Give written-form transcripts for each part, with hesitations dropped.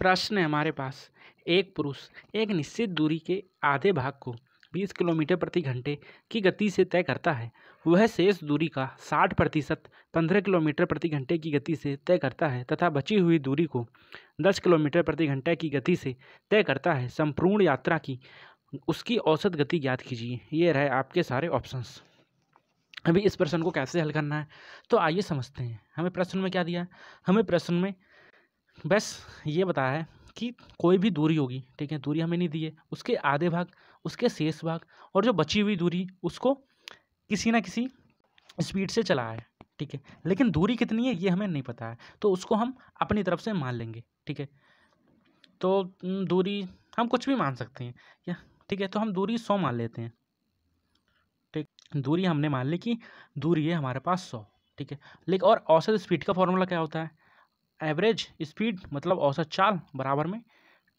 प्रश्न है हमारे पास, एक पुरुष एक निश्चित दूरी के आधे भाग को 20 किलोमीटर प्रति घंटे की गति से तय करता है। वह शेष दूरी का 60% 15 किलोमीटर प्रति घंटे की गति से तय करता है तथा बची हुई दूरी को 10 किलोमीटर प्रति घंटे की गति से तय करता है। संपूर्ण यात्रा की उसकी औसत गति ज्ञात कीजिए। ये रहे आपके सारे ऑप्शंस। अभी इस प्रश्न को कैसे हल करना है तो आइए समझते हैं। हमें प्रश्न में क्या दिया है? हमें प्रश्न में बस ये बताया है कि कोई भी दूरी होगी, ठीक है, दूरी हमें नहीं दी है, उसके आधे भाग, उसके शेष भाग और जो बची हुई दूरी उसको किसी ना किसी स्पीड से चला है, ठीक है, लेकिन दूरी कितनी है ये हमें नहीं पता है, तो उसको हम अपनी तरफ से मान लेंगे, ठीक है। तो दूरी हम कुछ भी मान सकते हैं या, ठीक है, तो हम दूरी 100 मान लेते हैं, ठीक। दूरी हमने मान ली कि दूरी है हमारे पास 100, ठीक है। लेकिन और औसत स्पीड का फॉर्मूला क्या होता है? एवरेज स्पीड मतलब औसत चाल बराबर में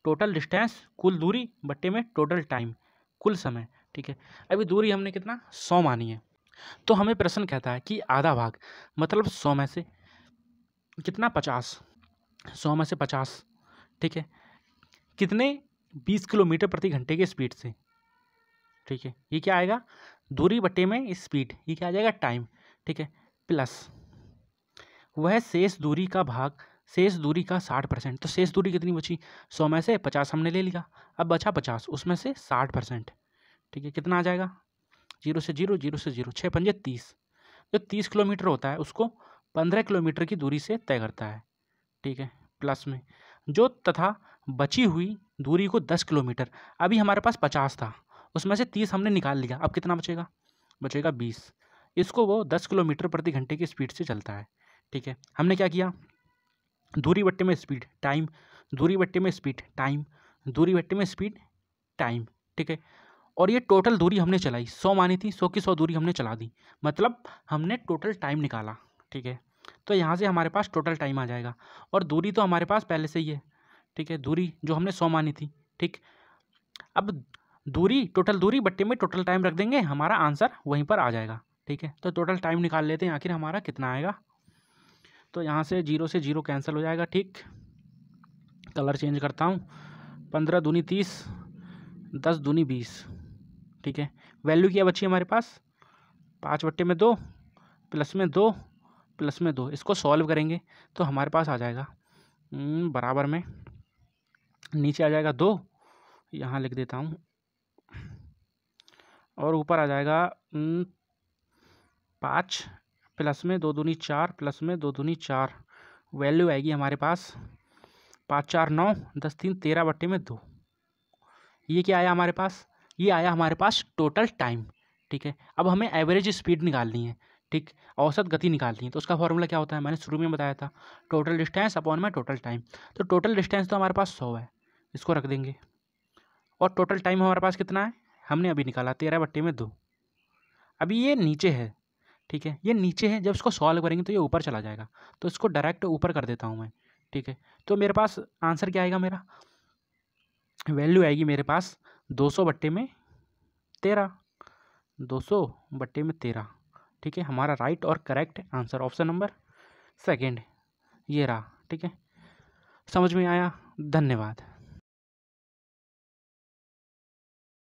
टोटल डिस्टेंस कुल दूरी बट्टे में टोटल टाइम कुल समय, ठीक है। अभी दूरी हमने कितना 100 मानी है, तो हमें प्रश्न कहता है कि आधा भाग मतलब 100 में से कितना 50, 100 में से 50, ठीक है, कितने 20 किलोमीटर प्रति घंटे की स्पीड से, ठीक है। ये क्या आएगा? दूरी बट्टे में स्पीड, ये क्या आ जाएगा? टाइम, ठीक है, प्लस वह शेष दूरी का भाग, शेष दूरी का 60%। तो शेष दूरी कितनी बची? 100 में से 50 हमने ले लिया, अब बचा 50, उसमें से 60%, ठीक है, कितना आ जाएगा? 0 से 0, 0 से 0, 6 पंजे 30। जो 30 किलोमीटर होता है उसको 15 किलोमीटर की दूरी से तय करता है, ठीक है, प्लस में जो तथा बची हुई दूरी को 10 किलोमीटर, अभी हमारे पास 50 था, उसमें से 30 हमने निकाल लिया, अब कितना बचेगा? बचेगा 20। इसको वो 10 किलोमीटर प्रति घंटे की स्पीड से चलता है, ठीक है। हमने क्या किया? दूरी बट्टे में स्पीड टाइम, दूरी बट्टे में स्पीड टाइम, दूरी बट्टे में स्पीड टाइम, ठीक है। और ये टोटल दूरी हमने चलाई, 100 मानी थी, 100 की 100 दूरी हमने चला दी, मतलब हमने टोटल टाइम निकाला, ठीक है। तो यहाँ से हमारे पास टोटल टाइम आ जाएगा और दूरी तो हमारे पास पहले से ही है, ठीक है, दूरी जो हमने 100 मानी थी, ठीक। अब दूरी, टोटल दूरी बट्टे में टोटल टाइम रख देंगे, हमारा आंसर वहीं पर आ जाएगा, ठीक है। तो टोटल टाइम निकाल लेते हैं, आखिर हमारा कितना आएगा। तो यहाँ से 0 से 0 कैंसिल हो जाएगा, ठीक। कलर चेंज करता हूँ, 15 दूनी 30, 10 दूनी 20, ठीक है। वैल्यू क्या बची हमारे पास? 5/2 प्लस में 2 प्लस में 2, इसको सॉल्व करेंगे तो हमारे पास आ जाएगा बराबर में, नीचे आ जाएगा 2, यहाँ लिख देता हूँ, और ऊपर आ जाएगा 5 प्लस में 2 दूनी 4 प्लस में 2 दूनी 4, वैल्यू आएगी हमारे पास 5 4 9, 10 3 13/2। ये क्या आया हमारे पास? ये आया हमारे पास टोटल टाइम, ठीक है। अब हमें एवरेज स्पीड निकालनी है, ठीक, औसत गति निकालनी है। तो उसका फॉर्मूला क्या होता है? मैंने शुरू में बताया था, टोटल डिस्टेंस अपॉन में टोटल टाइम। तो टोटल डिस्टेंस तो हमारे पास 100 है, इसको रख देंगे, और टोटल टाइम हमारे पास कितना है? हमने अभी निकाला 13/2। अभी ये नीचे है, ठीक है, ये नीचे है, जब इसको सॉल्व करेंगे तो ये ऊपर चला जाएगा, तो इसको डायरेक्ट ऊपर कर देता हूँ मैं, ठीक है। तो मेरे पास आंसर क्या आएगा? मेरा वैल्यू आएगी मेरे पास 200/13, 200/13, ठीक है। हमारा राइट और correct answer option number second ये रहा, ठीक है। समझ में आया? धन्यवाद।